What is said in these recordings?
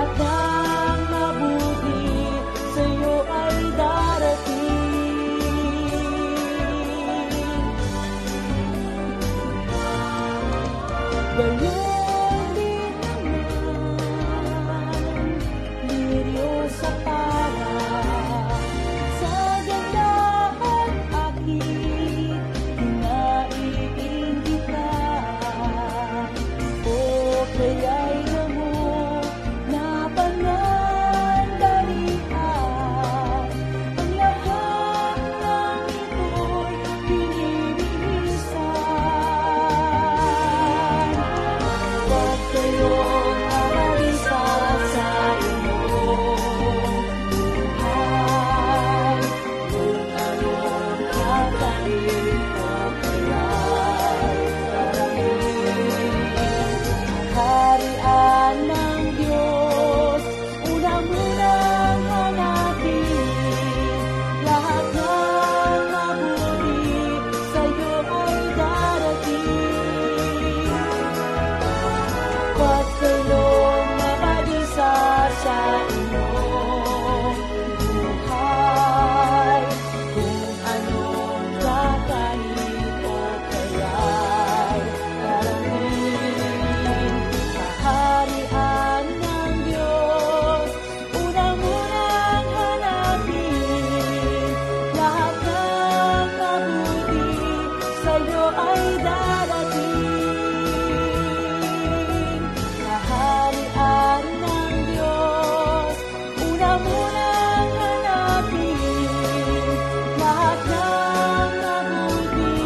lahat ng mabuti sa'yo ay darating. Gayon din naman, liryo sa para, sa ganda at akit, hinaiin kita. O kaya'y damo na panandalian, ang lahat ng ito'y binibihisen. Huwag kayong mabalisa sa inyong buhay, kung anong kakain o kaya'y darating. Kaharian ng Diyos, una munang hanapin, lahat ng mabuti sa'yo ay darating. Huwag kayong mabalisa sa inyong buhay, kung anong kakain o kaya'y darating. Kaharian ng Diyos, una munang hanapin, lahat ng mabuti sa'yo ay darating. Kaharian ng Diyos, una munang hanapin, lahat ng mabuti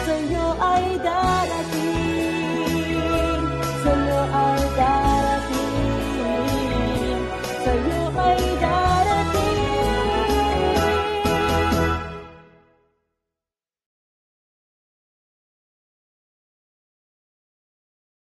sa'yo ay darating. Sa'yo ay darating.